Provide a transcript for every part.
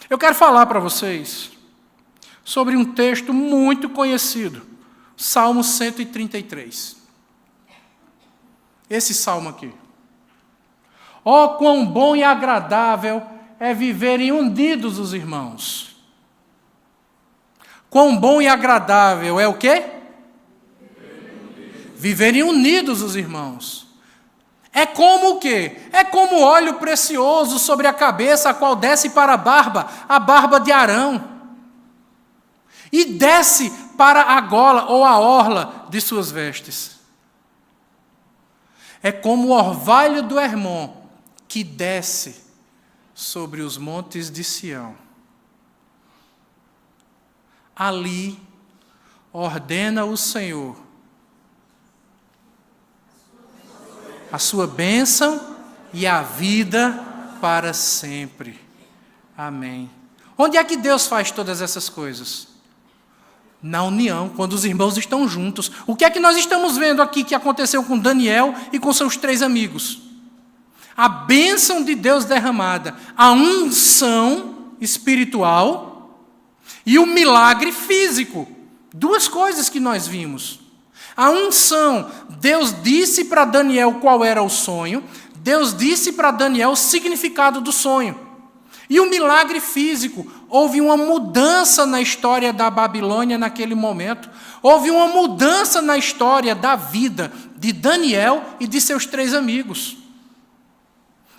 Eu quero falar para vocês sobre um texto muito conhecido, Salmo 133. Esse salmo aqui. Ó, quão bom e agradável é viverem unidos os irmãos. Quão bom e agradável é o quê? Viverem unidos os irmãos. É como o quê? É como óleo precioso sobre a cabeça, a qual desce para a barba de Arão, e desce para a gola ou a orla de suas vestes. É como o orvalho do Hermon, que desce sobre os montes de Sião. Ali ordena o Senhor a sua bênção e a vida para sempre. Amém. Onde é que Deus faz todas essas coisas? Na união, quando os irmãos estão juntos. O que é que nós estamos vendo aqui que aconteceu com Daniel e com seus 3 amigos? A bênção de Deus derramada, a unção espiritual e o milagre físico. 2 coisas que nós vimos. A unção, Deus disse para Daniel qual era o sonho, Deus disse para Daniel o significado do sonho. E o milagre físico, houve uma mudança na história da Babilônia naquele momento, houve uma mudança na história da vida de Daniel e de seus 3 amigos.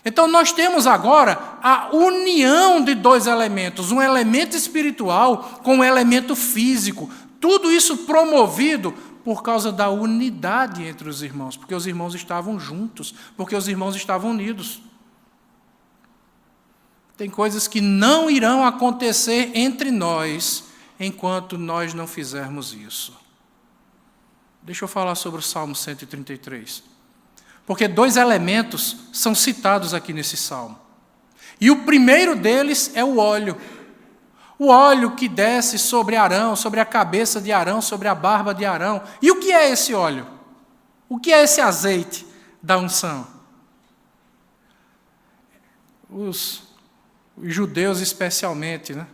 Então nós temos agora a união de 2 elementos, um elemento espiritual com um elemento físico, tudo isso promovido por causa da unidade entre os irmãos, porque os irmãos estavam juntos, porque os irmãos estavam unidos. Tem coisas que não irão acontecer entre nós enquanto nós não fizermos isso. Deixa eu falar sobre o Salmo 133. Porque 2 elementos são citados aqui nesse salmo. E o primeiro deles é o óleo. O óleo que desce sobre Arão, sobre a cabeça de Arão, sobre a barba de Arão. E o que é esse óleo? O que é esse azeite da unção? Os judeus especialmente, né?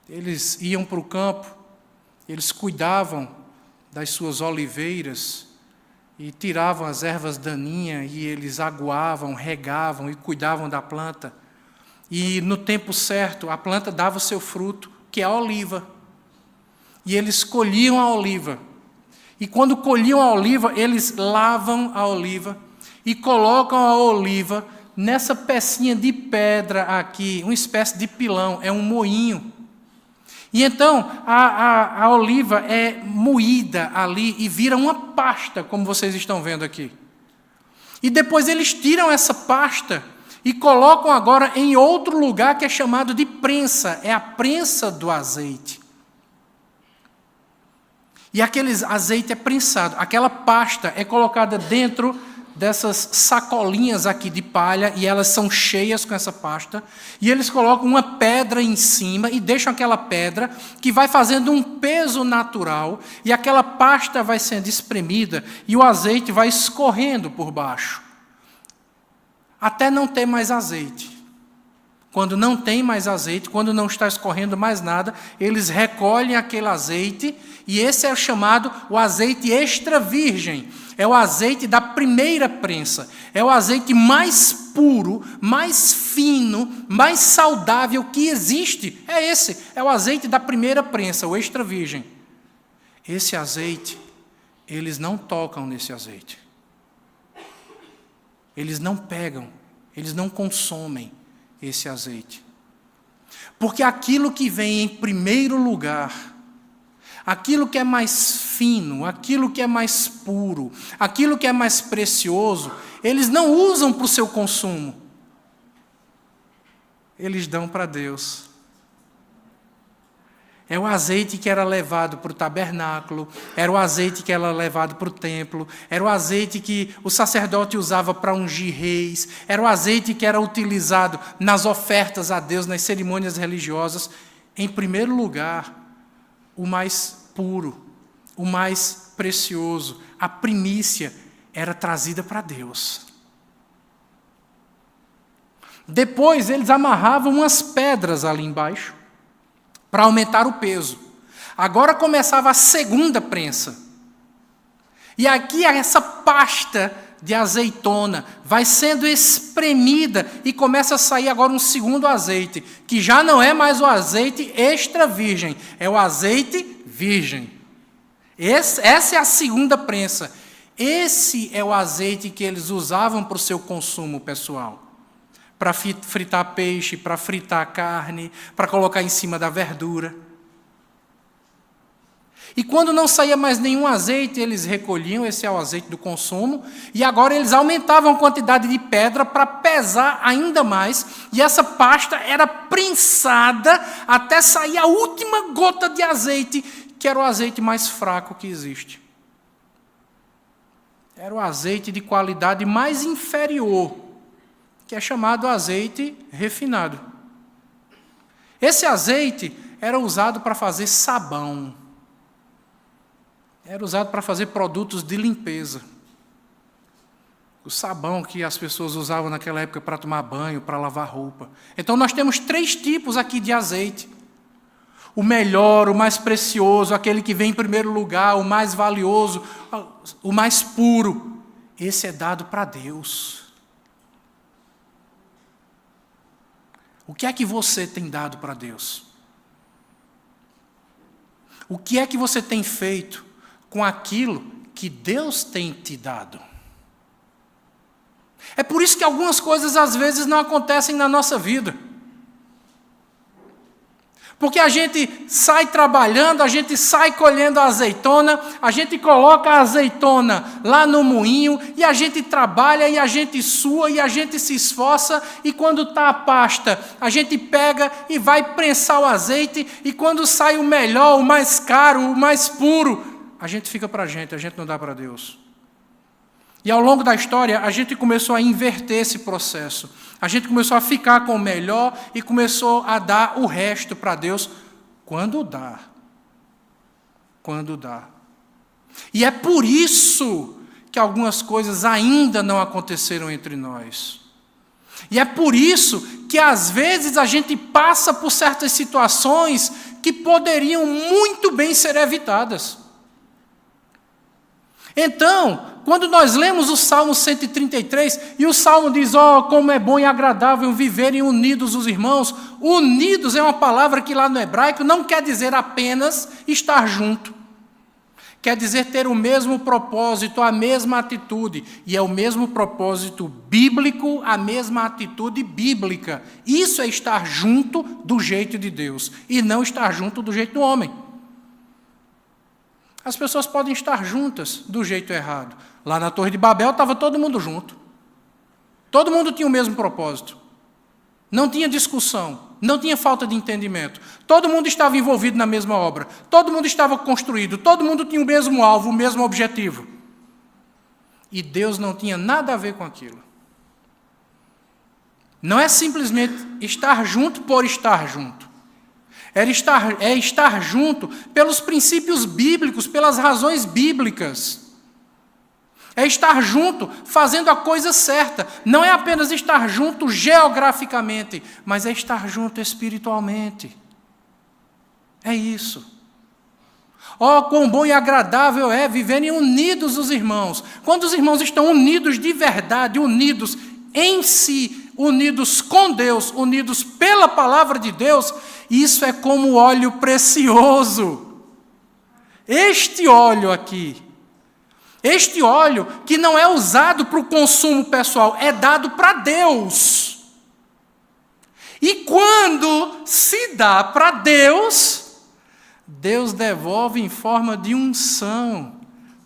Eles iam para o campo, eles cuidavam das suas oliveiras e tiravam as ervas daninhas e eles aguavam, regavam e cuidavam da planta. E no tempo certo, a planta dava o seu fruto, que é a oliva. E eles colhiam a oliva. E quando colhiam a oliva, eles lavam a oliva e colocam a oliva nessa pecinha de pedra aqui, uma espécie de pilão, é um moinho. E então, a oliva é moída ali e vira uma pasta, como vocês estão vendo aqui. E depois eles tiram essa pasta e colocam agora em outro lugar que é chamado de prensa. É a prensa do azeite. E aquele azeite é prensado. Aquela pasta é colocada dentro dessas sacolinhas aqui de palha, e elas são cheias com essa pasta, e eles colocam uma pedra em cima e deixam aquela pedra que vai fazendo um peso natural, e aquela pasta vai sendo espremida e o azeite vai escorrendo por baixo, até não ter mais azeite. Quando não tem mais azeite, quando não está escorrendo mais nada, eles recolhem aquele azeite, e esse é o chamado o azeite extra virgem. É o azeite da primeira prensa. É o azeite mais puro, mais fino, mais saudável que existe. É esse. É o azeite da primeira prensa, o extra virgem. Esse azeite, eles não tocam nesse azeite. Eles não pegam, eles não consomem esse azeite. Porque aquilo que vem em primeiro lugar, aquilo que é mais fino, aquilo que é mais puro, aquilo que é mais precioso, eles não usam para o seu consumo. Eles dão para Deus. É o azeite que era levado para o tabernáculo, era o azeite que era levado para o templo, era o azeite que o sacerdote usava para ungir reis, era o azeite que era utilizado nas ofertas a Deus, nas cerimônias religiosas. Em primeiro lugar, o mais puro, o mais precioso, a primícia era trazida para Deus. Depois eles amarravam umas pedras ali embaixo para aumentar o peso. Agora começava a segunda prensa. E aqui essa pasta de azeitona vai sendo espremida e começa a sair agora um segundo azeite, que já não é mais o azeite extra virgem, é o azeite virgem. Essa é a segunda prensa. Esse é o azeite que eles usavam para o seu consumo pessoal. Para fritar peixe, para fritar carne, para colocar em cima da verdura. E quando não saía mais nenhum azeite, eles recolhiam, esse é o azeite do consumo, e agora eles aumentavam a quantidade de pedra para pesar ainda mais, e essa pasta era prensada até sair a última gota de azeite, que era o azeite mais fraco que existe. Era o azeite de qualidade mais inferior, que é chamado azeite refinado. Esse azeite era usado para fazer sabão. Era usado para fazer produtos de limpeza. O sabão que as pessoas usavam naquela época para tomar banho, para lavar roupa. Então nós temos 3 tipos aqui de azeite. O melhor, o mais precioso, aquele que vem em primeiro lugar, o mais valioso, o mais puro. Esse é dado para Deus. O que é que você tem dado para Deus? O que é que você tem feito com aquilo que Deus tem te dado? É por isso que algumas coisas às vezes não acontecem na nossa vida. Porque a gente sai trabalhando, a gente sai colhendo a azeitona, a gente coloca a azeitona lá no moinho, e a gente trabalha, e a gente sua, e a gente se esforça, e quando está a pasta, a gente pega e vai prensar o azeite, e quando sai o melhor, o mais caro, o mais puro, a gente fica para a gente não dá para Deus. E ao longo da história, a gente começou a inverter esse processo. A gente começou a ficar com o melhor e começou a dar o resto para Deus quando dá. Quando dá. E é por isso que algumas coisas ainda não aconteceram entre nós. E é por isso que às vezes a gente passa por certas situações que poderiam muito bem ser evitadas. Então, quando nós lemos o Salmo 133, e o Salmo diz, como é bom e agradável viverem unidos os irmãos. Unidos é uma palavra que lá no hebraico não quer dizer apenas estar junto. Quer dizer ter o mesmo propósito, a mesma atitude. E é o mesmo propósito bíblico, a mesma atitude bíblica. Isso é estar junto do jeito de Deus, e não estar junto do jeito do homem. As pessoas podem estar juntas do jeito errado. Lá na Torre de Babel estava todo mundo junto. Todo mundo tinha o mesmo propósito. Não tinha discussão, não tinha falta de entendimento. Todo mundo estava envolvido na mesma obra. Todo mundo estava construído. Todo mundo tinha o mesmo alvo, o mesmo objetivo. E Deus não tinha nada a ver com aquilo. Não é simplesmente estar junto por estar junto. É estar junto pelos princípios bíblicos, pelas razões bíblicas. É estar junto fazendo a coisa certa. Não é apenas estar junto geograficamente, mas é estar junto espiritualmente. É isso. Quão bom e agradável é viverem unidos os irmãos. Quando os irmãos estão unidos de verdade, unidos em si, unidos com Deus, unidos pela palavra de Deus, isso é como óleo precioso. Este óleo aqui, este óleo que não é usado para o consumo pessoal, é dado para Deus. E quando se dá para Deus, Deus devolve em forma de unção,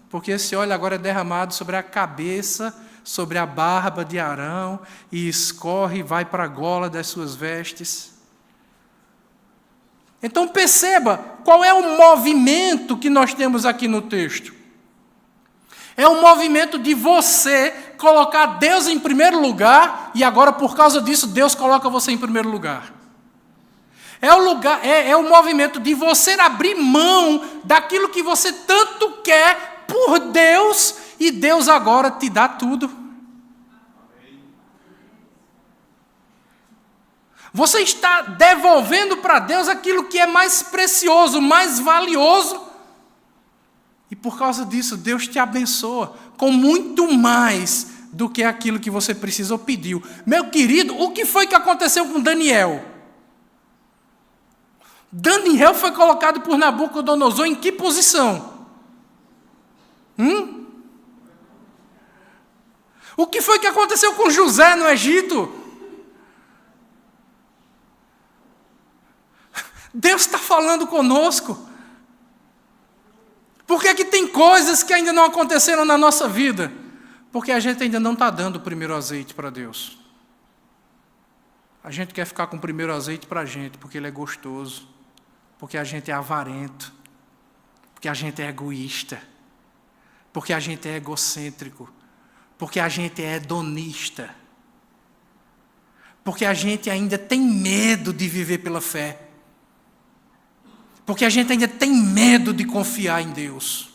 porque esse óleo agora é derramado sobre a cabeça, sobre a barba de Arão, e escorre e vai para a gola das suas vestes. Então perceba qual é o movimento que nós temos aqui no texto. É um movimento de você colocar Deus em primeiro lugar, e agora por causa disso Deus coloca você em primeiro lugar. É o movimento de você abrir mão daquilo que você tanto quer por Deus, e Deus agora te dá tudo. Você está devolvendo para Deus aquilo que é mais precioso, mais valioso. E por causa disso, Deus te abençoa com muito mais do que aquilo que você precisa ou pediu. Meu querido, o que foi que aconteceu com Daniel? Daniel foi colocado por Nabucodonosor em que posição? O que foi que aconteceu com José no Egito? Deus está falando conosco. Por que que tem coisas que ainda não aconteceram na nossa vida? Porque a gente ainda não está dando o primeiro azeite para Deus. A gente quer ficar com o primeiro azeite para a gente, porque ele é gostoso, porque a gente é avarento, porque a gente é egoísta, porque a gente é egocêntrico, porque a gente é hedonista, porque a gente ainda tem medo de viver pela fé. Porque a gente ainda tem medo de confiar em Deus.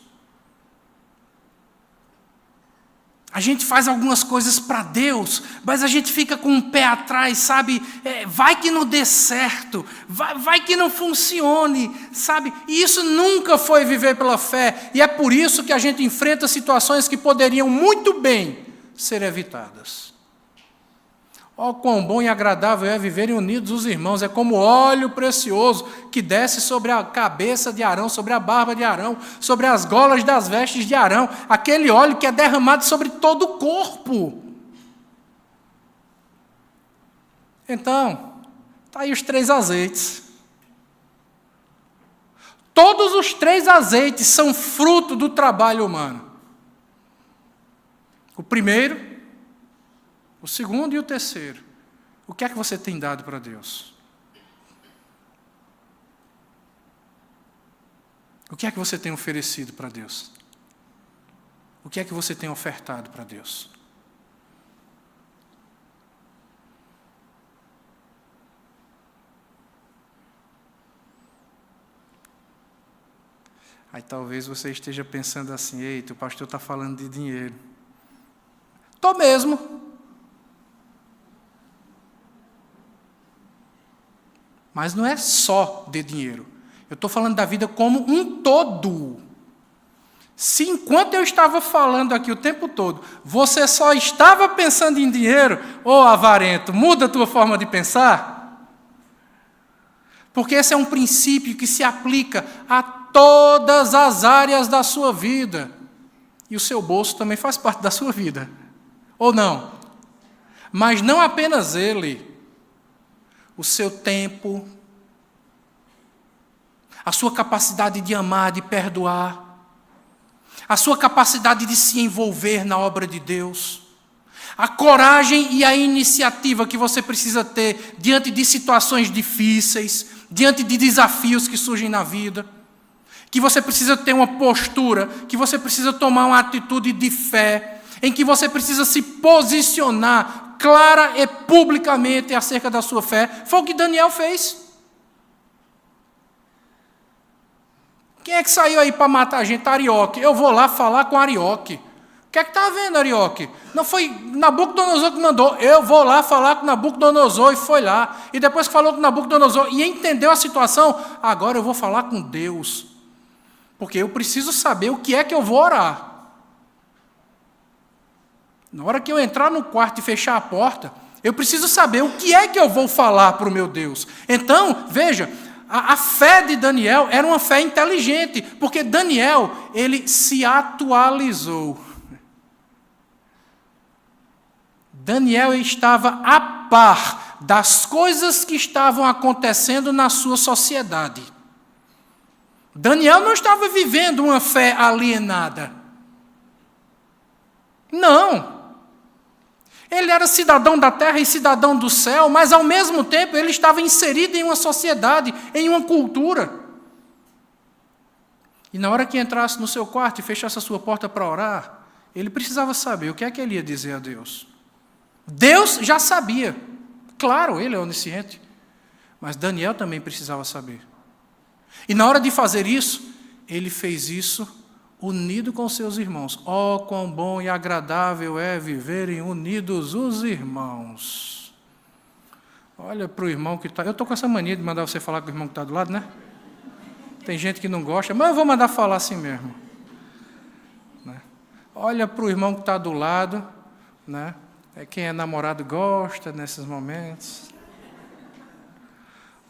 A gente faz algumas coisas para Deus, mas a gente fica com um pé atrás, sabe? Vai que não dê certo, vai que não funcione, sabe? E isso nunca foi viver pela fé. E é por isso que a gente enfrenta situações que poderiam muito bem ser evitadas. Ó, quão bom e agradável é viverem unidos os irmãos. É como óleo precioso que desce sobre a cabeça de Arão, sobre a barba de Arão, sobre as golas das vestes de Arão. Aquele óleo que é derramado sobre todo o corpo. Então, está aí os 3 azeites. Todos os 3 azeites são fruto do trabalho humano. O primeiro, o segundo e o terceiro. O que é que você tem dado para Deus? O que é que você tem oferecido para Deus? O que é que você tem ofertado para Deus? Aí talvez você esteja pensando assim: eita, o pastor está falando de dinheiro. Estou mesmo. Mas não é só de dinheiro. Eu estou falando da vida como um todo. Se enquanto eu estava falando aqui o tempo todo, você só estava pensando em dinheiro, ô avarento, muda a tua forma de pensar. Porque esse é um princípio que se aplica a todas as áreas da sua vida. E o seu bolso também faz parte da sua vida. Ou não? Mas não apenas ele. O seu tempo, a sua capacidade de amar, de perdoar, a sua capacidade de se envolver na obra de Deus, a coragem e a iniciativa que você precisa ter diante de situações difíceis, diante de desafios que surgem na vida, que você precisa ter uma postura, que você precisa tomar uma atitude de fé, em que você precisa se posicionar clara e publicamente acerca da sua fé. Foi o que Daniel fez. Quem é que saiu aí para matar a gente? Arioque. Eu vou lá falar com Arioque. O que é que está vendo, Arioque? Não foi Nabucodonosor que mandou. Eu vou lá falar com Nabucodonosor, e foi lá. E depois que falou com Nabucodonosor e entendeu a situação, agora eu vou falar com Deus. Porque eu preciso saber o que é que eu vou orar. Na hora que eu entrar no quarto e fechar a porta, eu preciso saber o que é que eu vou falar para o meu Deus. Então, veja, a fé de Daniel era uma fé inteligente, porque Daniel, ele se atualizou. Daniel estava a par das coisas que estavam acontecendo na sua sociedade. Daniel não estava vivendo uma fé alienada. Não. Ele era cidadão da terra e cidadão do céu, mas ao mesmo tempo ele estava inserido em uma sociedade, em uma cultura. E na hora que entrasse no seu quarto e fechasse a sua porta para orar, ele precisava saber o que é que ele ia dizer a Deus. Deus já sabia. Claro, ele é onisciente. Mas Daniel também precisava saber. E na hora de fazer isso, ele fez isso unido com seus irmãos. Oh, quão bom e agradável é viverem unidos os irmãos. Olha para o irmão que está... Eu estou com essa mania de mandar você falar com o irmão que está do lado, né? Tem gente que não gosta, mas eu vou mandar falar assim mesmo. Né? Olha para o irmão que está do lado, né? Quem é namorado gosta nesses momentos.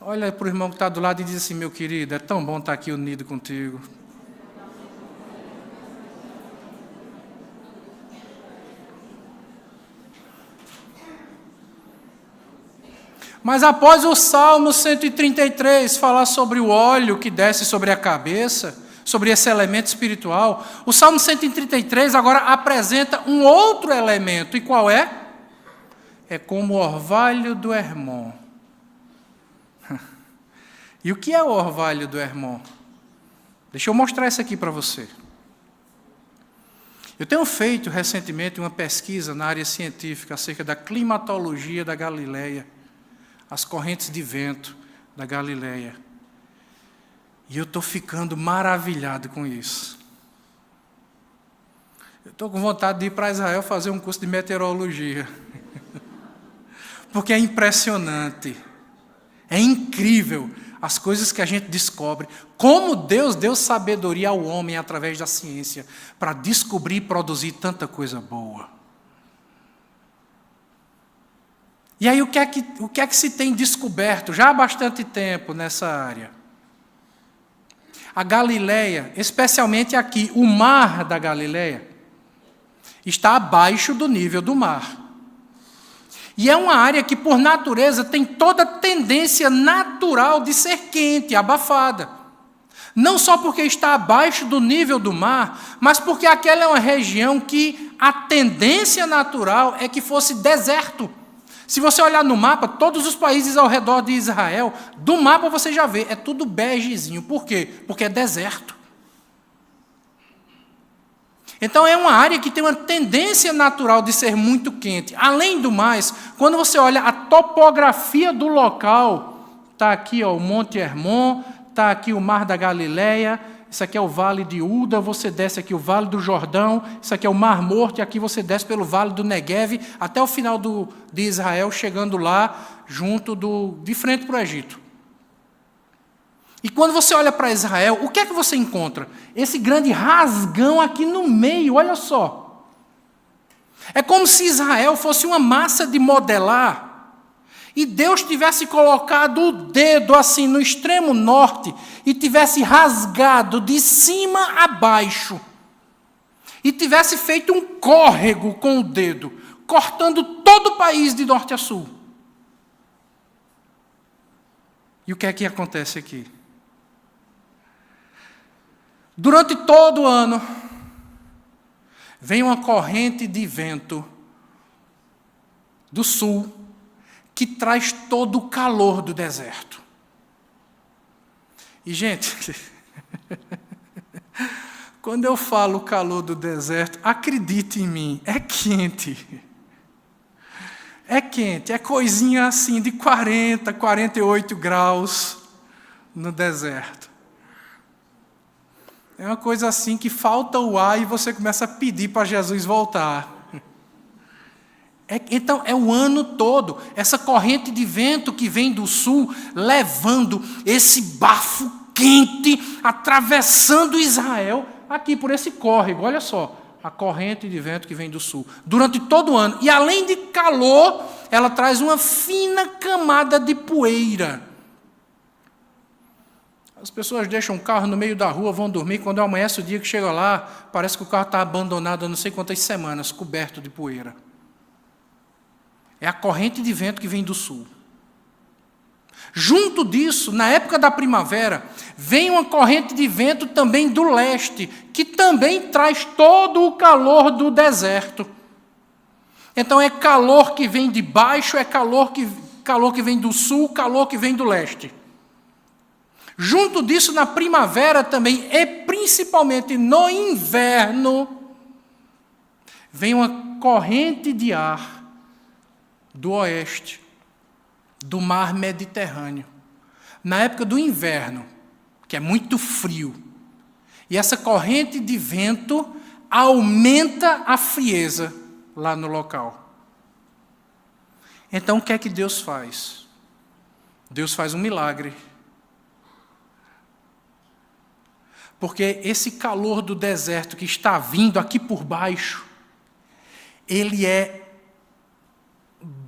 Olha para o irmão que está do lado e diz assim: meu querido, é tão bom estar aqui unido contigo. Mas após o Salmo 133 falar sobre o óleo que desce sobre a cabeça, sobre esse elemento espiritual, o Salmo 133 agora apresenta um outro elemento. E qual é? É como o orvalho do Hermon. E o que é o orvalho do Hermon? Deixa eu mostrar isso aqui para você. Eu tenho feito recentemente uma pesquisa na área científica acerca da climatologia da Galileia, as correntes de vento da Galileia. E eu estou ficando maravilhado com isso. Eu estou com vontade de ir para Israel fazer um curso de meteorologia. Porque é impressionante. É incrível as coisas que a gente descobre. Como Deus deu sabedoria ao homem através da ciência para descobrir e produzir tanta coisa boa. E aí o que é que se tem descoberto já há bastante tempo nessa área? A Galileia, especialmente aqui, o mar da Galileia, está abaixo do nível do mar. E é uma área que, por natureza, tem toda a tendência natural de ser quente, abafada. Não só porque está abaixo do nível do mar, mas porque aquela é uma região que a tendência natural é que fosse deserto. Se você olhar no mapa, todos os países ao redor de Israel, do mapa você já vê, é tudo begezinho. Por quê? Porque é deserto. Então é uma área que tem uma tendência natural de ser muito quente. Além do mais, quando você olha a topografia do local, está aqui ó, o Monte Hermon, está aqui o Mar da Galileia, isso aqui é o Vale de Uda, você desce aqui o Vale do Jordão, isso aqui é o Mar Morto, e aqui você desce pelo Vale do Neguev, até o final de Israel, chegando lá, de frente para o Egito. E quando você olha para Israel, o que é que você encontra? Esse grande rasgão aqui no meio, olha só. É como se Israel fosse uma massa de modelar, e Deus tivesse colocado o dedo assim no extremo norte e tivesse rasgado de cima a baixo e tivesse feito um córrego com o dedo, cortando todo o país de norte a sul. E o que é que acontece aqui? Durante todo o ano, vem uma corrente de vento do sul que traz todo o calor do deserto. E, gente, quando eu falo calor do deserto, acredite em mim, é quente. É quente, é coisinha assim de 40, 48 graus no deserto. É uma coisa assim que falta o ar e você começa a pedir para Jesus voltar. Então, é o ano todo, essa corrente de vento que vem do sul, levando esse bafo quente, atravessando Israel, aqui por esse córrego, olha só, a corrente de vento que vem do sul, durante todo o ano. E além de calor, ela traz uma fina camada de poeira. As pessoas deixam o carro no meio da rua, vão dormir, quando amanhece o dia que chega lá, parece que o carro está abandonado há não sei quantas semanas, coberto de poeira. É a corrente de vento que vem do sul. Junto disso, na época da primavera, vem uma corrente de vento também do leste, que também traz todo o calor do deserto. Então é calor que vem de baixo, é calor que vem do sul, calor que vem do leste. Junto disso, na primavera também, e principalmente no inverno, vem uma corrente de ar do oeste, do mar Mediterrâneo, na época do inverno, que é muito frio. E essa corrente de vento aumenta a frieza lá no local. Então, o que é que Deus faz? Deus faz um milagre. Porque esse calor do deserto que está vindo aqui por baixo, ele é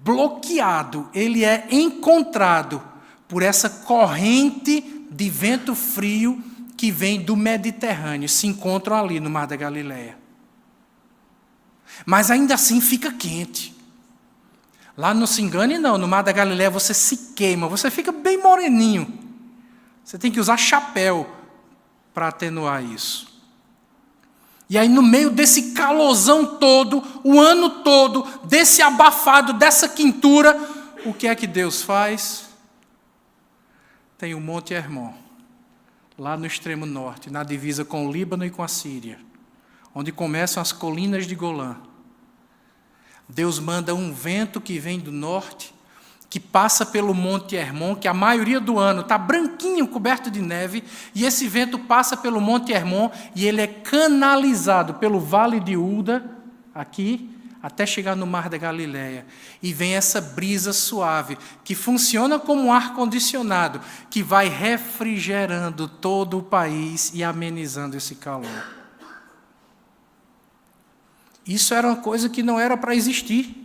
bloqueado, ele é encontrado por essa corrente de vento frio que vem do Mediterrâneo, se encontram ali no Mar da Galileia. Mas ainda assim fica quente. Lá não se engane não, no Mar da Galileia você se queima, você fica bem moreninho. Você tem que usar chapéu para atenuar isso. E aí no meio desse calorzão todo, o ano todo, desse abafado, dessa quentura, o que é que Deus faz? Tem o Monte Hermon, lá no extremo norte, na divisa com o Líbano e com a Síria, onde começam as colinas de Golã. Deus manda um vento que vem do norte, que passa pelo Monte Hermon, que a maioria do ano está branquinho, coberto de neve, e esse vento passa pelo Monte Hermon e ele é canalizado pelo Vale de Ulda, aqui, até chegar no Mar da Galileia. E vem essa brisa suave, que funciona como um ar-condicionado, que vai refrigerando todo o país e amenizando esse calor. Isso era uma coisa que não era para existir.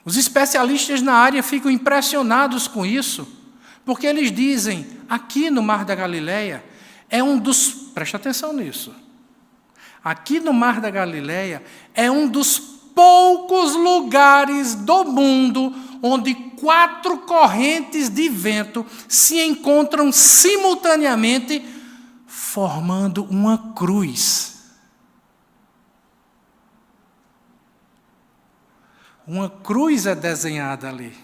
Os especialistas na área ficam impressionados com isso, porque eles dizem, aqui no Mar da Galileia, preste atenção nisso, aqui no Mar da Galileia é um dos poucos lugares do mundo onde 4 correntes de vento se encontram simultaneamente, formando uma cruz. Uma cruz é desenhada ali.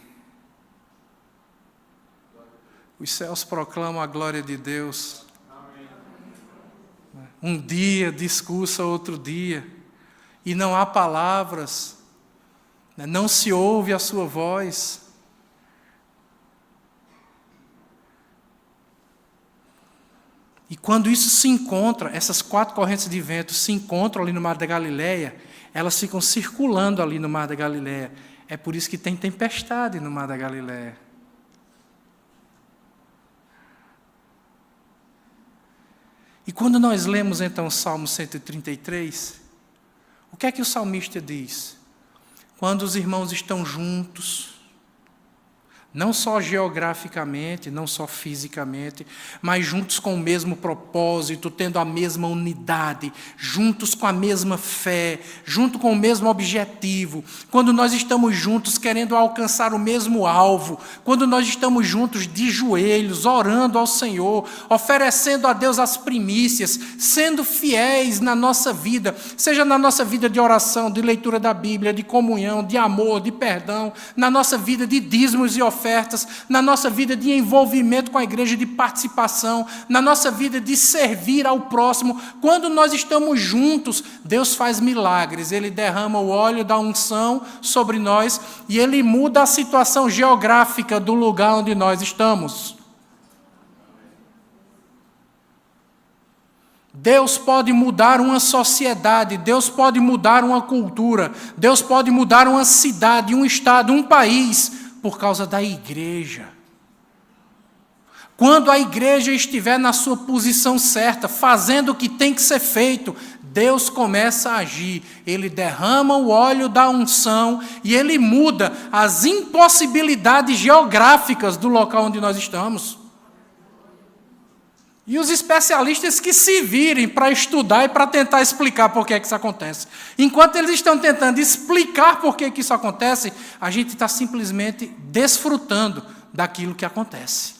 Os céus proclamam a glória de Deus. Um dia discursa outro dia. E não há palavras. Não se ouve a sua voz. E quando isso se encontra, essas 4 correntes de vento se encontram ali no Mar da Galileia, elas ficam circulando ali no Mar da Galileia. É por isso que tem tempestade no Mar da Galileia. E quando nós lemos então o Salmo 133, o que é que o salmista diz? Quando os irmãos estão juntos, não só geograficamente, não só fisicamente, mas juntos com o mesmo propósito, tendo a mesma unidade, juntos com a mesma fé, junto com o mesmo objetivo. Quando nós estamos juntos querendo alcançar o mesmo alvo, quando nós estamos juntos de joelhos, orando ao Senhor, oferecendo a Deus as primícias, sendo fiéis na nossa vida, seja na nossa vida de oração, de leitura da Bíblia, de comunhão, de amor, de perdão, na nossa vida de dízimos e ofertas, na nossa vida de envolvimento com a igreja, de participação, na nossa vida de servir ao próximo. Quando nós estamos juntos, Deus faz milagres. Ele derrama o óleo da unção sobre nós e Ele muda a situação geográfica do lugar onde nós estamos. Deus pode mudar uma sociedade, Deus pode mudar uma cultura, Deus pode mudar uma cidade, um estado, um país, por causa da igreja. Quando a igreja estiver na sua posição certa, fazendo o que tem que ser feito, Deus começa a agir. Ele derrama o óleo da unção e Ele muda as impossibilidades geográficas do local onde nós estamos. E os especialistas que se virem para estudar e para tentar explicar por que é que isso acontece. Enquanto eles estão tentando explicar por que é que isso acontece, a gente está simplesmente desfrutando daquilo que acontece.